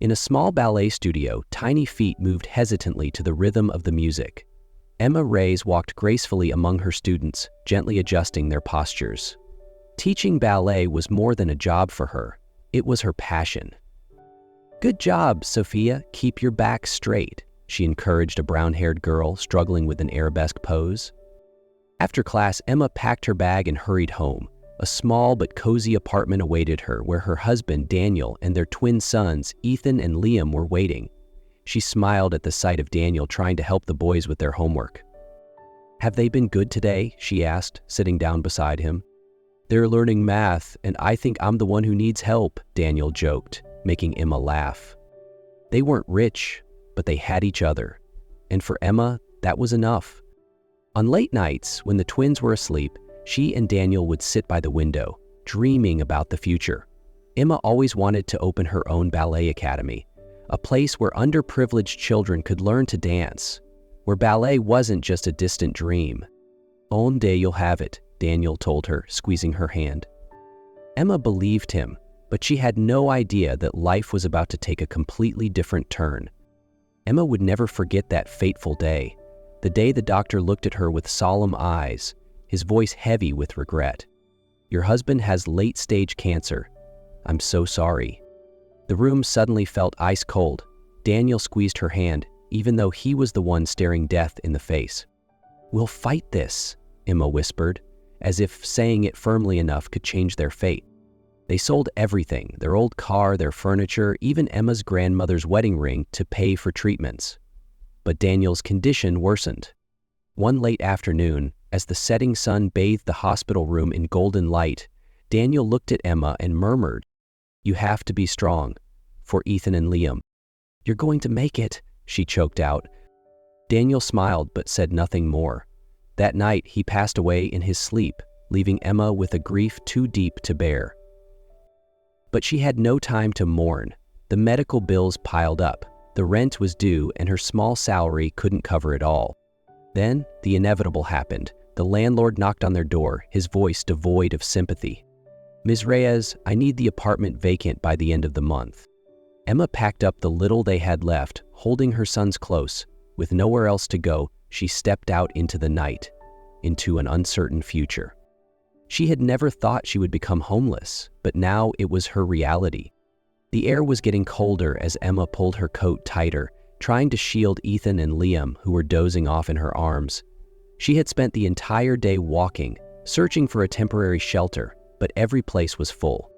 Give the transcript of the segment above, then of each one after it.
In a small ballet studio, tiny feet moved hesitantly to the rhythm of the music. Reyes walked gracefully among her students, gently adjusting their postures. Teaching ballet was more than a job for her. It was her passion. "Good job, Sophia. Keep your back straight," she encouraged a brown-haired girl struggling with an arabesque pose. After class, Emma packed her bag and hurried home. A small but cozy apartment awaited her, where her husband, Daniel, and their twin sons, Ethan and Liam, were waiting. She smiled at the sight of Daniel trying to help the boys with their homework. "Have they been good today?" she asked, sitting down beside him. "They're learning math, and I think I'm the one who needs help," Daniel joked, making Emma laugh. They weren't rich, but they had each other. And for Emma, that was enough. On late nights, when the twins were asleep, she and Daniel would sit by the window, dreaming about the future. Emma always wanted to open her own ballet academy, a place where underprivileged children could learn to dance, where ballet wasn't just a distant dream. "One day you'll have it," Daniel told her, squeezing her hand. Emma believed him, but she had no idea that life was about to take a completely different turn. Emma would never forget that fateful day, the day the doctor looked at her with solemn eyes, his voice heavy with regret. "Your husband has late-stage cancer. I'm so sorry." The room suddenly felt ice cold. Daniel squeezed her hand, even though he was the one staring death in the face. "We'll fight this," Emma whispered, as if saying it firmly enough could change their fate. They sold everything, their old car, their furniture, even Emma's grandmother's wedding ring, to pay for treatments. But Daniel's condition worsened. One late afternoon, as the setting sun bathed the hospital room in golden light, Daniel looked at Emma and murmured, "You have to be strong, for Ethan and Liam." "You're going to make it," she choked out. Daniel smiled but said nothing more. That night, he passed away in his sleep, leaving Emma with a grief too deep to bear. But she had no time to mourn. The medical bills piled up, the rent was due, and her small salary couldn't cover it all. Then, the inevitable happened. The landlord knocked on their door, his voice devoid of sympathy. "Ms. Reyes, I need the apartment vacant by the end of the month." Emma packed up the little they had left, holding her sons close. With nowhere else to go, she stepped out into the night, into an uncertain future. She had never thought she would become homeless, but now it was her reality. The air was getting colder as Emma pulled her coat tighter, trying to shield Ethan and Liam, who were dozing off in her arms. She had spent the entire day walking, searching for a temporary shelter, but every place was full.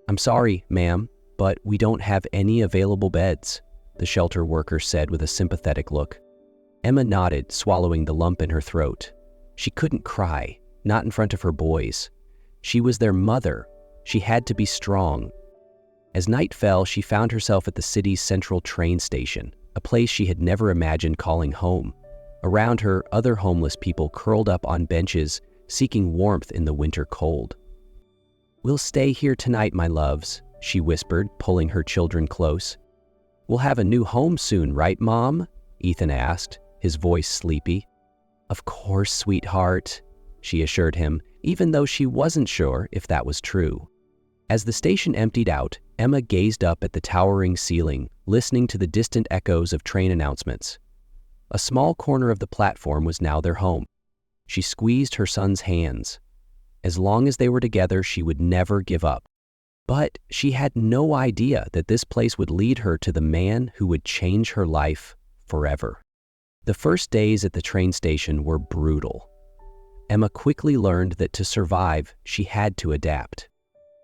"I'm sorry, ma'am, but we don't have any available beds," the shelter worker said with a sympathetic look. Emma nodded, swallowing the lump in her throat. She couldn't cry, not in front of her boys. She was their mother. She had to be strong. As night fell, she found herself at the city's central train station, a place she had never imagined calling home. Around her, other homeless people curled up on benches, seeking warmth in the winter cold. "We'll stay here tonight, my loves," she whispered, pulling her children close. "We'll have a new home soon, right, Mom?" Ethan asked, his voice sleepy. "Of course, sweetheart," she assured him, even though she wasn't sure if that was true. As the station emptied out, Emma gazed up at the towering ceiling, listening to the distant echoes of train announcements. A small corner of the platform was now their home. She squeezed her son's hands. As long as they were together, she would never give up. But she had no idea that this place would lead her to the man who would change her life forever. The first days at the train station were brutal. Emma quickly learned that to survive, she had to adapt.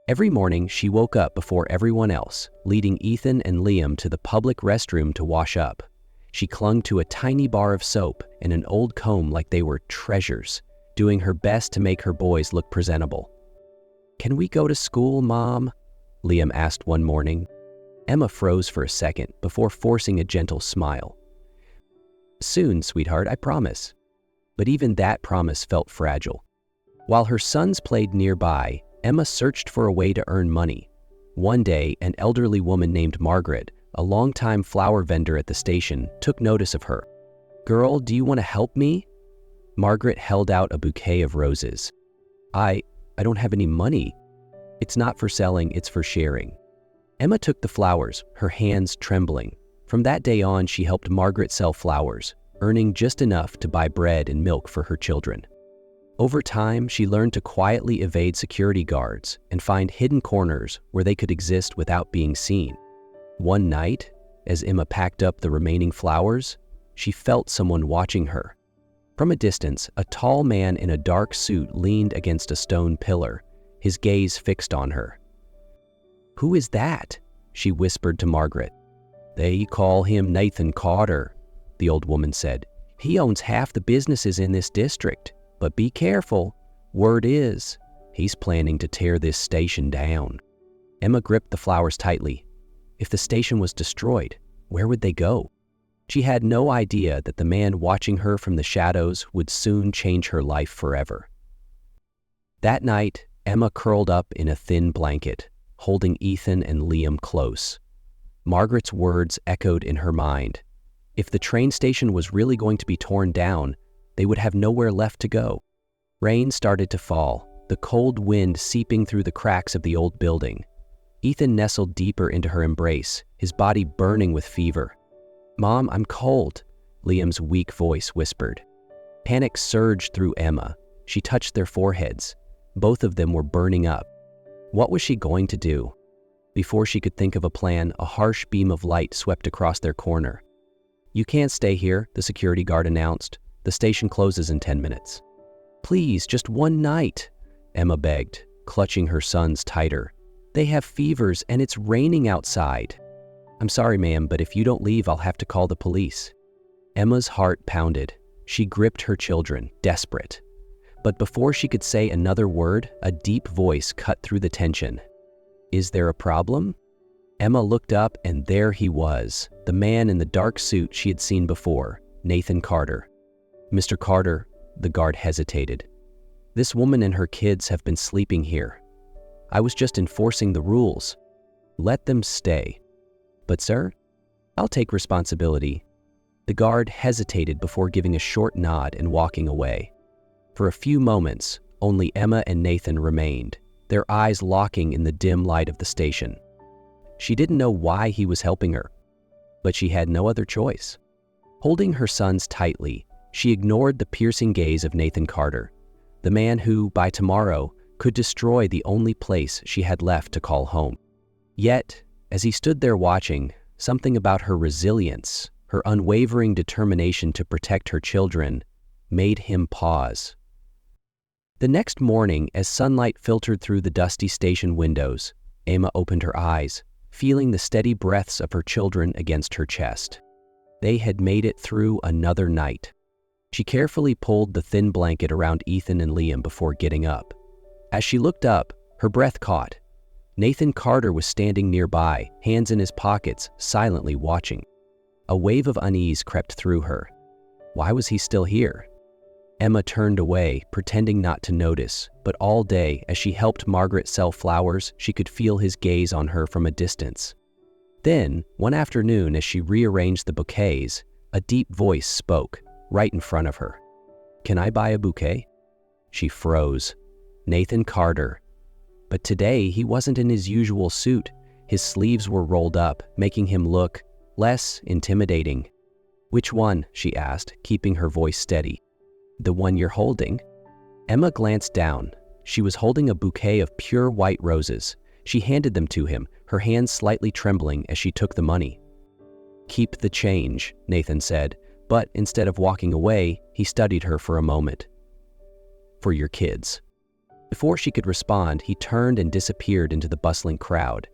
Every morning, she woke up before everyone else, leading Ethan and Liam to the public restroom to wash up. She clung to a tiny bar of soap and an old comb like they were treasures, doing her best to make her boys look presentable. "Can we go to school, Mom?" Liam asked one morning. Emma froze for a second before forcing a gentle smile. "Soon, sweetheart, I promise." But even that promise felt fragile. While her sons played nearby, Emma searched for a way to earn money. One day, an elderly woman named Margaret, a longtime flower vendor at the station, took notice of her. "Girl, do you want to help me?" Margaret held out a bouquet of roses. I don't have any money." "It's not for selling, it's for sharing." Emma took the flowers, her hands trembling. From that day on, she helped Margaret sell flowers, earning just enough to buy bread and milk for her children. Over time, she learned to quietly evade security guards and find hidden corners where they could exist without being seen. One night, as Emma packed up the remaining flowers, she felt someone watching her. From a distance, a tall man in a dark suit leaned against a stone pillar, his gaze fixed on her. "Who is that?" she whispered to Margaret. "They call him Nathan Carter," the old woman said. "He owns half the businesses in this district, but be careful. Word is, he's planning to tear this station down." Emma gripped the flowers tightly. If the station was destroyed, where would they go? She had no idea that the man watching her from the shadows would soon change her life forever. That night, Emma curled up in a thin blanket, holding Ethan and Liam close. Margaret's words echoed in her mind. If the train station was really going to be torn down, they would have nowhere left to go. Rain started to fall, the cold wind seeping through the cracks of the old building. Ethan nestled deeper into her embrace, his body burning with fever. "Mom, I'm cold," Liam's weak voice whispered. Panic surged through Emma. She touched their foreheads. Both of them were burning up. What was she going to do? Before she could think of a plan, a harsh beam of light swept across their corner. "You can't stay here," the security guard announced. "The station closes in 10 minutes. "Please, just one night," Emma begged, clutching her sons tighter. "They have fevers and it's raining outside." "I'm sorry, ma'am, but if you don't leave, I'll have to call the police." Emma's heart pounded. She gripped her children, desperate. But before she could say another word, a deep voice cut through the tension. "Is there a problem?" Emma looked up, and there he was, the man in the dark suit she had seen before, Nathan Carter. "Mr. Carter," the guard hesitated. "This woman and her kids have been sleeping here. I was just enforcing the rules. Let them stay." "But sir, I'll take responsibility." The guard hesitated before giving a short nod and walking away. For a few moments, only Emma and Nathan remained, their eyes locking in the dim light of the station. She didn't know why he was helping her, but she had no other choice. Holding her sons tightly, she ignored the piercing gaze of Nathan Carter, the man who, by tomorrow, could destroy the only place she had left to call home. Yet, as he stood there watching, something about her resilience, her unwavering determination to protect her children, made him pause. The next morning, as sunlight filtered through the dusty station windows, Emma opened her eyes, feeling the steady breaths of her children against her chest. They had made it through another night. She carefully pulled the thin blanket around Ethan and Liam before getting up. As she looked up, her breath caught. Nathan Carter was standing nearby, hands in his pockets, silently watching. A wave of unease crept through her. Why was he still here? Emma turned away, pretending not to notice, but all day, as she helped Margaret sell flowers, she could feel his gaze on her from a distance. Then, one afternoon, as she rearranged the bouquets, a deep voice spoke, right in front of her. "Can I buy a bouquet?" She froze. Nathan Carter. But today, he wasn't in his usual suit. His sleeves were rolled up, making him look less intimidating. "Which one?" she asked, keeping her voice steady. "The one you're holding?" Emma glanced down. She was holding a bouquet of pure white roses. She handed them to him, her hands slightly trembling as she took the money. "Keep the change," Nathan said, but instead of walking away, he studied her for a moment. "For your kids." Before she could respond, he turned and disappeared into the bustling crowd.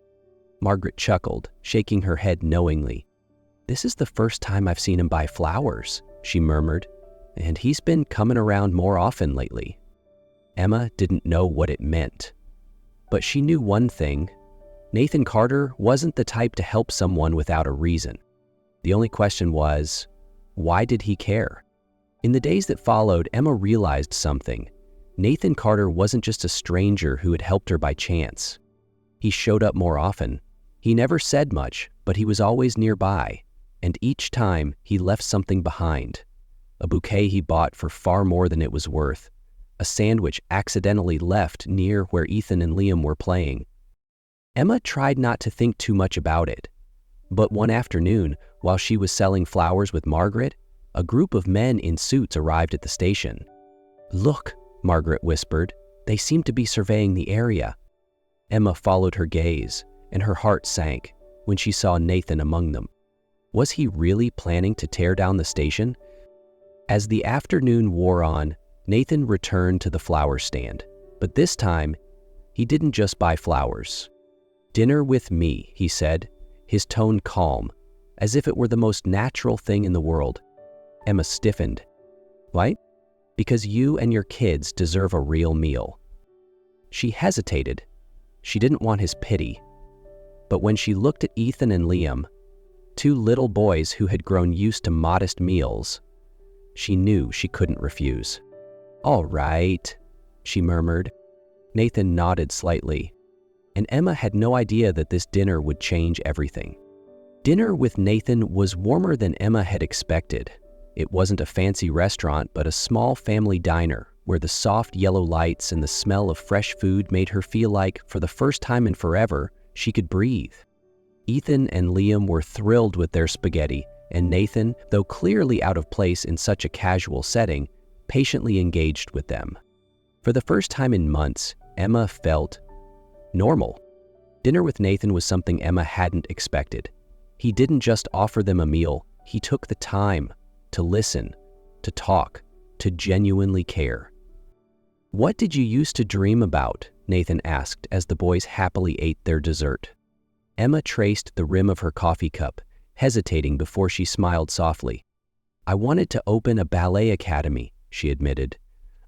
Margaret chuckled, shaking her head knowingly. "This is the first time I've seen him buy flowers," she murmured, "and he's been coming around more often lately." Emma didn't know what it meant. But she knew one thing. Nathan Carter wasn't the type to help someone without a reason. The only question was, why did he care? In the days that followed, Emma realized something. Nathan Carter wasn't just a stranger who had helped her by chance. He showed up more often. He never said much, but he was always nearby, and each time he left something behind. A bouquet he bought for far more than it was worth. A sandwich accidentally left near where Ethan and Liam were playing. Emma tried not to think too much about it. But one afternoon, while she was selling flowers with Margaret, a group of men in suits arrived at the station. "Look," Margaret whispered, "they seem to be surveying the area." Emma followed her gaze, and her heart sank when she saw Nathan among them. Was he really planning to tear down the station? As the afternoon wore on, Nathan returned to the flower stand, but this time, he didn't just buy flowers. "Dinner with me," he said, his tone calm, as if it were the most natural thing in the world. Emma stiffened. "Why?" "Because you and your kids deserve a real meal." She hesitated. She didn't want his pity. But when she looked at Ethan and Liam, two little boys who had grown used to modest meals, she knew she couldn't refuse. "All right," she murmured. Nathan nodded slightly, and Emma had no idea that this dinner would change everything. Dinner with Nathan was warmer than Emma had expected. It wasn't a fancy restaurant, but a small family diner where the soft yellow lights and the smell of fresh food made her feel like, for the first time in forever, she could breathe. Ethan and Liam were thrilled with their spaghetti, and Nathan, though clearly out of place in such a casual setting, patiently engaged with them. For the first time in months, Emma felt normal. Dinner with Nathan was something Emma hadn't expected. He didn't just offer them a meal, he took the time to listen, to talk, to genuinely care. "What did you used to dream about?" Nathan asked as the boys happily ate their dessert. Emma traced the rim of her coffee cup, hesitating before she smiled softly. "I wanted to open a ballet academy," she admitted.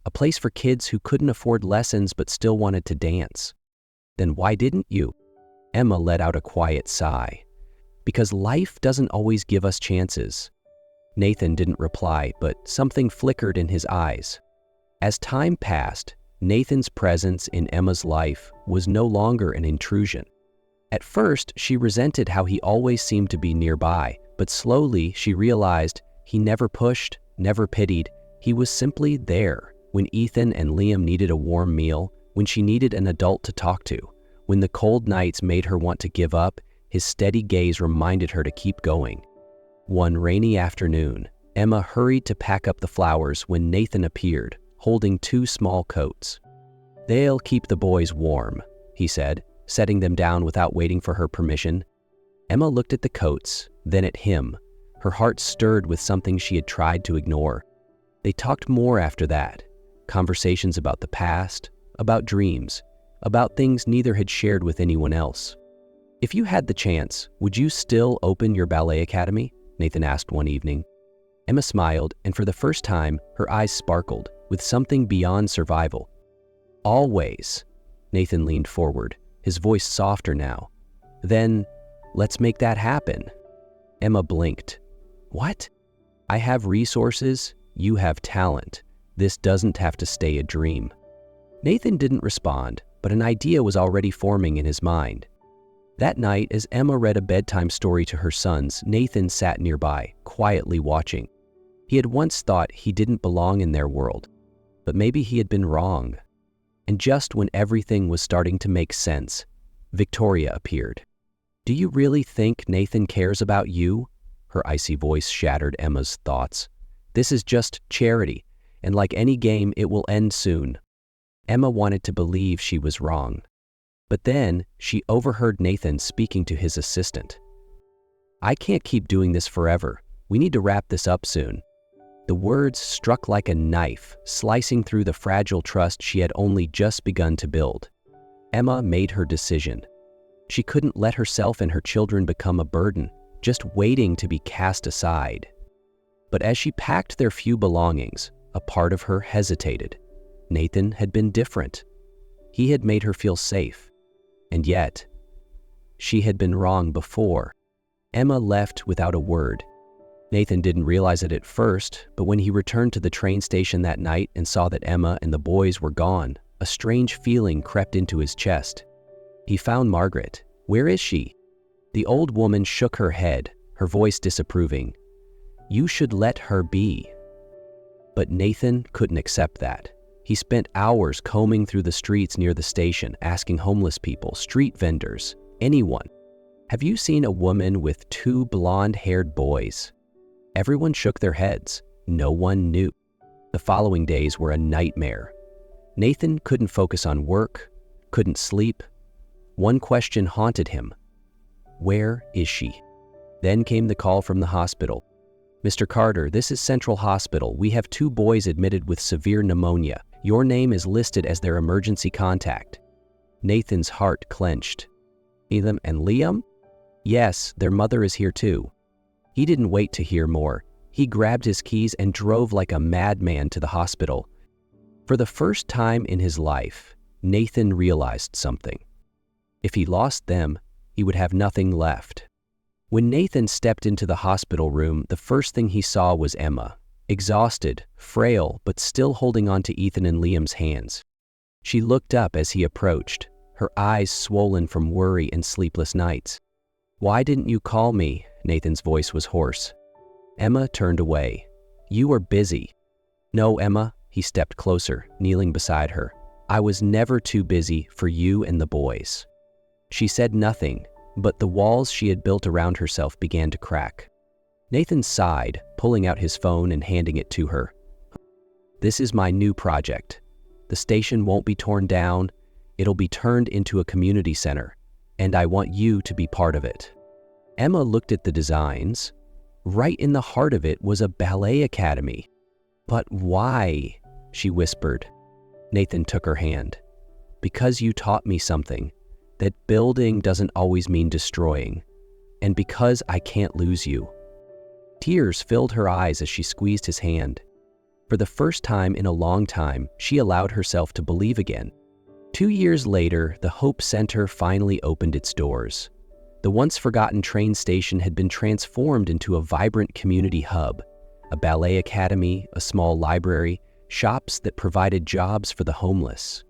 "A place for kids who couldn't afford lessons but still wanted to dance." "Then why didn't you?" Emma let out a quiet sigh. "Because life doesn't always give us chances." Nathan didn't reply, but something flickered in his eyes. As time passed, Nathan's presence in Emma's life was no longer an intrusion. At first, she resented how he always seemed to be nearby, but slowly she realized he never pushed, never pitied. He was simply there when Ethan and Liam needed a warm meal, when she needed an adult to talk to, when the cold nights made her want to give up. His steady gaze reminded her to keep going. One rainy afternoon, Emma hurried to pack up the flowers when Nathan appeared, holding two small coats. "They'll keep the boys warm," he said, setting them down without waiting for her permission. Emma looked at the coats, then at him. Her heart stirred with something she had tried to ignore. They talked more after that, conversations about the past, about dreams, about things neither had shared with anyone else. "If you had the chance, would you still open your ballet academy?" Nathan asked one evening. Emma smiled, and for the first time, her eyes sparkled with something beyond survival. "Always." Nathan leaned forward, his voice softer now. "Then, let's make that happen." Emma blinked. "What?" "I have resources, you have talent. This doesn't have to stay a dream." Nathan didn't respond, but an idea was already forming in his mind. That night, as Emma read a bedtime story to her sons, Nathan sat nearby, quietly watching. He had once thought he didn't belong in their world, but maybe he had been wrong. And just when everything was starting to make sense, Victoria appeared. "Do you really think Nathan cares about you?" Her icy voice shattered Emma's thoughts. "This is just charity, and like any game, it will end soon." Emma wanted to believe she was wrong. But then she overheard Nathan speaking to his assistant. "I can't keep doing this forever. We need to wrap this up soon." The words struck like a knife, slicing through the fragile trust she had only just begun to build. Emma made her decision. She couldn't let herself and her children become a burden, just waiting to be cast aside. But as she packed their few belongings, a part of her hesitated. Nathan had been different. He had made her feel safe. And yet, she had been wrong before. Emma left without a word. Nathan didn't realize it at first, but when he returned to the train station that night and saw that Emma and the boys were gone, a strange feeling crept into his chest. He found Margaret. "Where is she?" The old woman shook her head, her voice disapproving. "You should let her be." But Nathan couldn't accept that. He spent hours combing through the streets near the station, asking homeless people, street vendors, anyone, "Have you seen a woman with two blonde-haired boys?" Everyone shook their heads. No one knew. The following days were a nightmare. Nathan couldn't focus on work, couldn't sleep. One question haunted him. Where is she? Then came the call from the hospital. "Mr. Carter, this is Central Hospital. We have two boys admitted with severe pneumonia. Your name is listed as their emergency contact." Nathan's heart clenched. "Ethan and Liam?" "Yes, their mother is here too." He didn't wait to hear more. He grabbed his keys and drove like a madman to the hospital. For the first time in his life, Nathan realized something. If he lost them, he would have nothing left. When Nathan stepped into the hospital room, the first thing he saw was Emma, exhausted, frail, but still holding on to Ethan and Liam's hands. She looked up as he approached, her eyes swollen from worry and sleepless nights. "Why didn't you call me?" Nathan's voice was hoarse. Emma turned away. "You were busy." "No, Emma." He stepped closer, kneeling beside her. "I was never too busy for you and the boys." She said nothing, but the walls she had built around herself began to crack. Nathan sighed, pulling out his phone and handing it to her. "This is my new project. The station won't be torn down. It'll be turned into a community center, and I want you to be part of it." Emma looked at the designs. Right in the heart of it was a ballet academy. "But why?" she whispered. Nathan took her hand. "Because you taught me something, that building doesn't always mean destroying, and because I can't lose you." Tears filled her eyes as she squeezed his hand. For the first time in a long time, she allowed herself to believe again. 2 years later, the Hope Center finally opened its doors. The once forgotten train station had been transformed into a vibrant community hub, a ballet academy, a small library, shops that provided jobs for the homeless.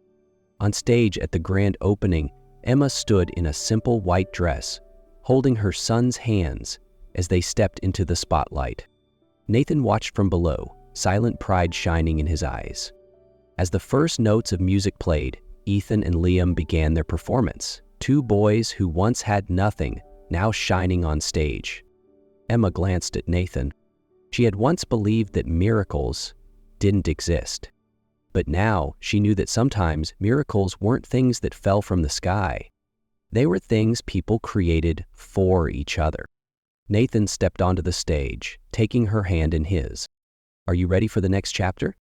On stage at the grand opening, Emma stood in a simple white dress, holding her son's hands as they stepped into the spotlight. Nathan watched from below, silent pride shining in his eyes. As the first notes of music played, Ethan and Liam began their performance. Two boys who once had nothing, now shining on stage. Emma glanced at Nathan. She had once believed that miracles didn't exist. But now she knew that sometimes miracles weren't things that fell from the sky. They were things people created for each other. Nathan stepped onto the stage, taking her hand in his. "Are you ready for the next chapter?"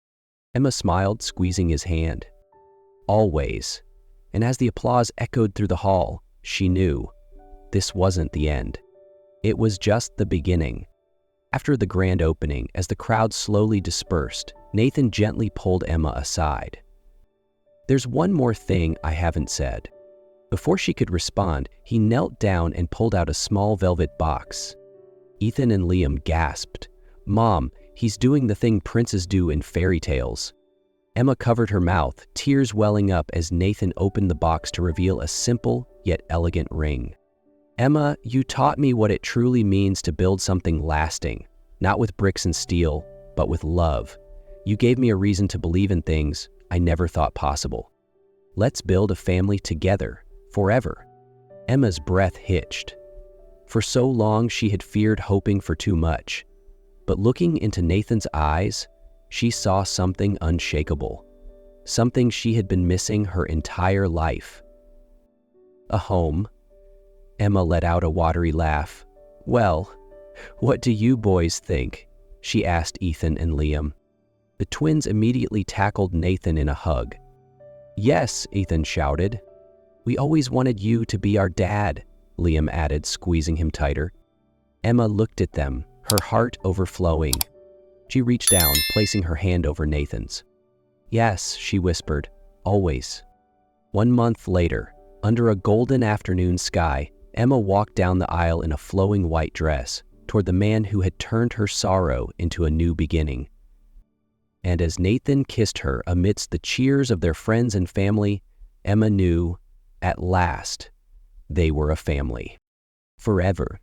Emma smiled, squeezing his hand. "Always." And as the applause echoed through the hall, she knew this wasn't the end. It was just the beginning. After the grand opening, as the crowd slowly dispersed, Nathan gently pulled Emma aside. "There's one more thing I haven't said." Before she could respond, he knelt down and pulled out a small velvet box. Ethan and Liam gasped. "Mom, he's doing the thing princes do in fairy tales." Emma covered her mouth, tears welling up as Nathan opened the box to reveal a simple yet elegant ring. "Emma, you taught me what it truly means to build something lasting, not with bricks and steel, but with love. You gave me a reason to believe in things I never thought possible. Let's build a family together, forever." Emma's breath hitched. For so long she had feared hoping for too much, but looking into Nathan's eyes, she saw something unshakable, something she had been missing her entire life. "A home." Emma let out a watery laugh. "Well, what do you boys think?" she asked Ethan and Liam. The twins immediately tackled Nathan in a hug. "Yes," Ethan shouted. "We always wanted you to be our dad," Liam added, squeezing him tighter. Emma looked at them, her heart overflowing. She reached down, placing her hand over Nathan's. "Yes," she whispered, "always." 1 month later, under a golden afternoon sky, Emma walked down the aisle in a flowing white dress toward the man who had turned her sorrow into a new beginning. And as Nathan kissed her amidst the cheers of their friends and family, Emma knew, at last, they were a family. Forever.